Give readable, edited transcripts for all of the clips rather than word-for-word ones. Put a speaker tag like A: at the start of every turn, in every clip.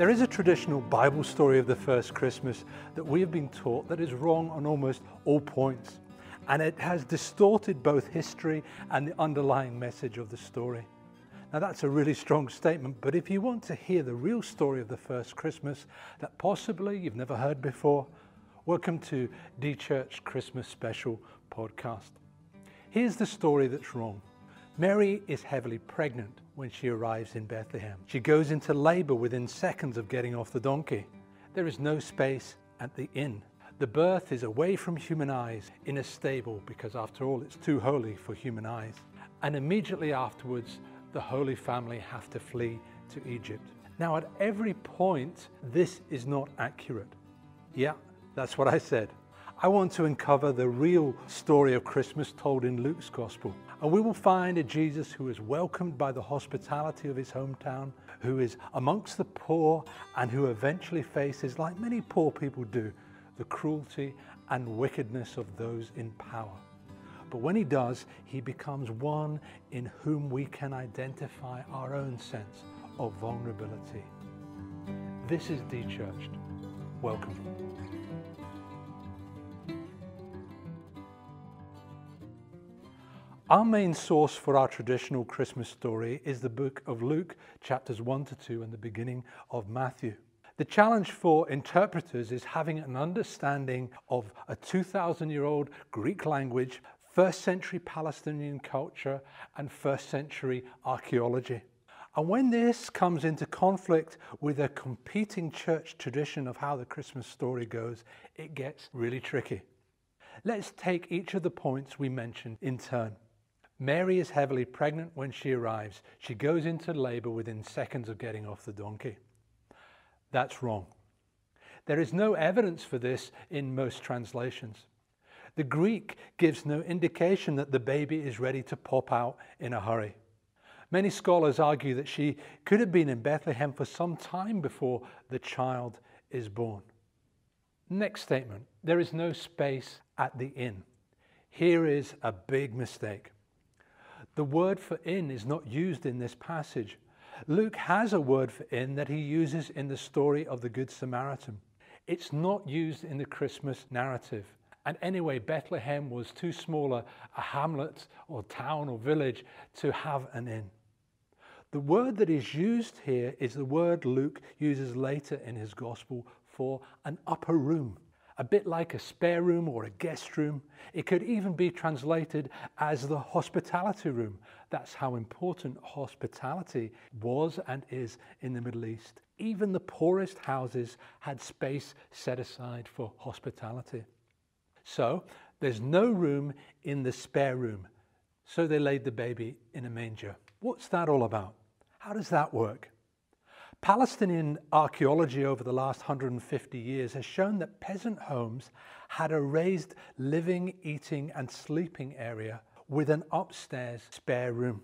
A: There is a traditional Bible story of the first Christmas that we have been taught that is wrong on almost all points, and it has distorted both history and the underlying message of the story. Now that's a really strong statement, but if you want to hear the real story of the first Christmas that possibly you've never heard before, welcome to D-Church Christmas Special podcast. Here's the story that's wrong. Mary is heavily pregnant when she arrives in Bethlehem. She goes into labor within seconds of getting off the donkey. There is no space at the inn. The birth is away from human eyes in a stable because after all it's too holy for human eyes. And immediately afterwards the Holy Family have to flee to Egypt. Now at every point this is not accurate. Yeah, that's what I said. I want to uncover the real story of Christmas told in Luke's Gospel. And we will find a Jesus who is welcomed by the hospitality of his hometown, who is amongst the poor, and who eventually faces, like many poor people do, the cruelty and wickedness of those in power. But when he does, he becomes one in whom we can identify our own sense of vulnerability. This is D-Churched. Welcome. Our main source for our traditional Christmas story is the book of Luke, chapters 1 to 2, and the beginning of Matthew. The challenge for interpreters is having an understanding of a 2,000-year-old Greek language, first century Palestinian culture, and first century archaeology. And when this comes into conflict with a competing church tradition of how the Christmas story goes, it gets really tricky. Let's take each of the points we mentioned in turn. Mary is heavily pregnant when she arrives. She goes into labor within seconds of getting off the donkey. That's wrong. There is no evidence for this in most translations. The Greek gives no indication that the baby is ready to pop out in a hurry. Many scholars argue that she could have been in Bethlehem for some time before the child is born. Next statement, there is no space at the inn. Here is a big mistake. The word for inn is not used in this passage. Luke has a word for inn that he uses in the story of the Good Samaritan. It's not used in the Christmas narrative. And anyway, Bethlehem was too small a hamlet or town or village to have an inn. The word that is used here is the word Luke uses later in his gospel for an upper room. A bit like a spare room or a guest room. It could even be translated as the hospitality room. That's how important hospitality was and is in the Middle East. Even the poorest houses had space set aside for hospitality. So there's no room in the spare room. So they laid the baby in a manger. What's that all about? How does that work? Palestinian archaeology over the last 150 years has shown that peasant homes had a raised living, eating and sleeping area with an upstairs spare room.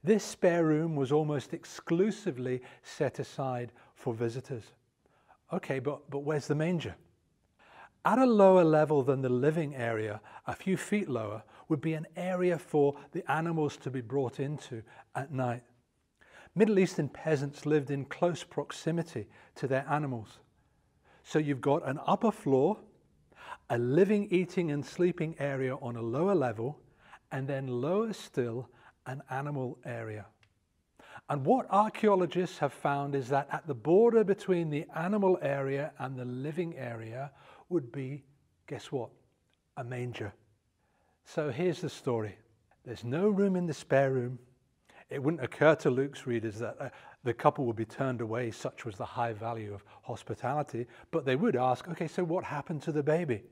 A: This spare room was almost exclusively set aside for visitors. Okay, but where's the manger? At a lower level than the living area, a few feet lower, would be an area for the animals to be brought into at night. Middle Eastern peasants lived in close proximity to their animals. So you've got an upper floor, a living, eating and sleeping area on a lower level, and then lower still, an animal area. And what archaeologists have found is that at the border between the animal area and the living area would be, guess what? A manger. So here's the story. There's no room in the spare room. It wouldn't occur to Luke's readers that the couple would be turned away, such was the high value of hospitality, but they would ask, okay, so what happened to the baby?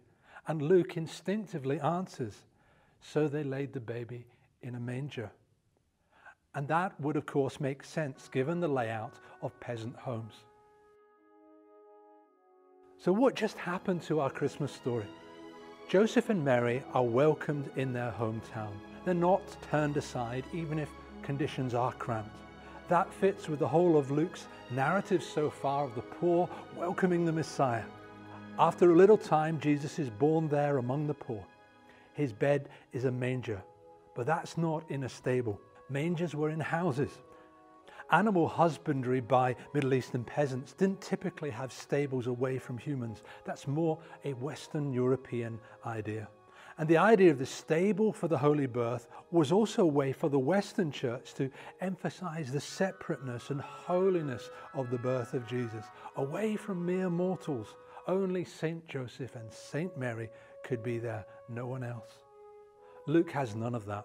A: And Luke instinctively answers, so they laid the baby in a manger. And that would, of course, make sense given the layout of peasant homes. So what just happened to our Christmas story? Joseph and Mary are welcomed in their hometown. They're not turned aside, even if conditions are cramped. That fits with the whole of Luke's narrative so far of the poor welcoming the Messiah. After a little time, Jesus is born there among the poor. His bed is a manger, but that's not in a stable. Mangers were in houses. Animal husbandry by Middle Eastern peasants didn't typically have stables away from humans. That's more a Western European idea. And the idea of the stable for the holy birth was also a way for the Western church to emphasize the separateness and holiness of the birth of Jesus, away from mere mortals. Only Saint Joseph and Saint Mary could be there, no one else. Luke has none of that.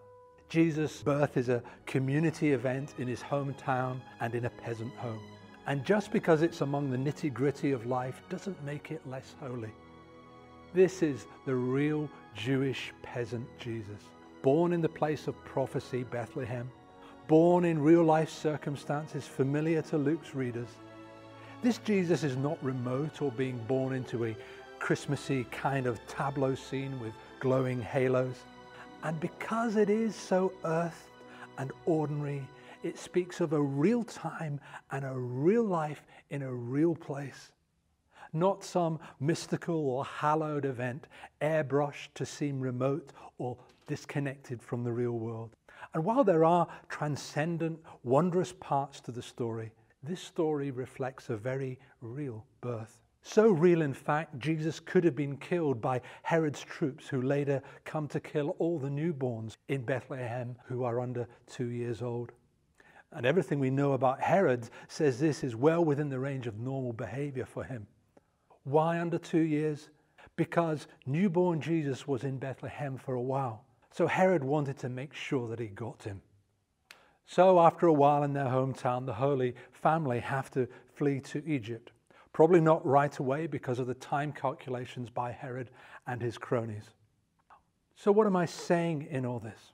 A: Jesus' birth is a community event in his hometown and in a peasant home. And just because it's among the nitty-gritty of life doesn't make it less holy. This is the real Jewish peasant Jesus, born in the place of prophecy, Bethlehem, born in real-life circumstances familiar to Luke's readers. This Jesus is not remote or being born into a Christmassy kind of tableau scene with glowing halos. And because it is so earthed and ordinary, it speaks of a real time and a real life in a real place. Not some mystical or hallowed event airbrushed to seem remote or disconnected from the real world. And while there are transcendent, wondrous parts to the story, this story reflects a very real birth. So real, in fact, Jesus could have been killed by Herod's troops, who later come to kill all the newborns in Bethlehem who are under 2 years old. And everything we know about Herod says this is well within the range of normal behavior for him. Why under 2 years? Because newborn Jesus was in Bethlehem for a while. So Herod wanted to make sure that he got him. So after a while in their hometown, the Holy Family have to flee to Egypt. Probably not right away because of the time calculations by Herod and his cronies. So what am I saying in all this?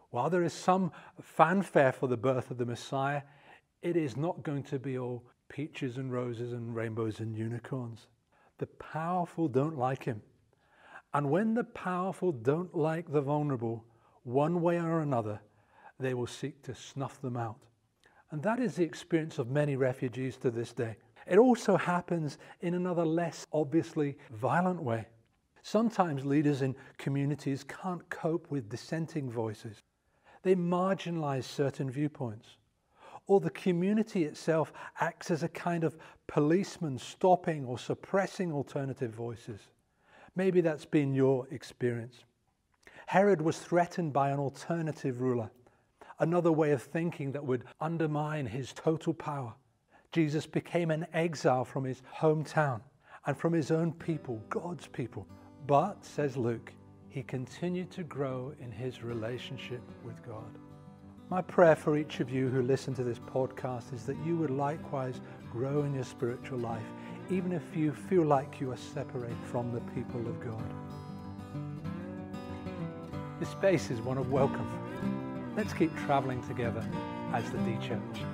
A: While there is some fanfare for the birth of the Messiah, it is not going to be all peaches and roses and rainbows and unicorns. The powerful don't like him. And when the powerful don't like the vulnerable, one way or another, they will seek to snuff them out. And that is the experience of many refugees to this day. It also happens in another less obviously violent way. Sometimes leaders in communities can't cope with dissenting voices. They marginalize certain viewpoints. Or the community itself acts as a kind of policeman stopping or suppressing alternative voices. Maybe that's been your experience. Herod was threatened by an alternative ruler, another way of thinking that would undermine his total power. Jesus became an exile from his hometown and from his own people, God's people. But, says Luke, he continued to grow in his relationship with God. My prayer for each of you who listen to this podcast is that you would likewise grow in your spiritual life, even if you feel like you are separated from the people of God. This space is one of welcome. Let's keep traveling together as the D Church.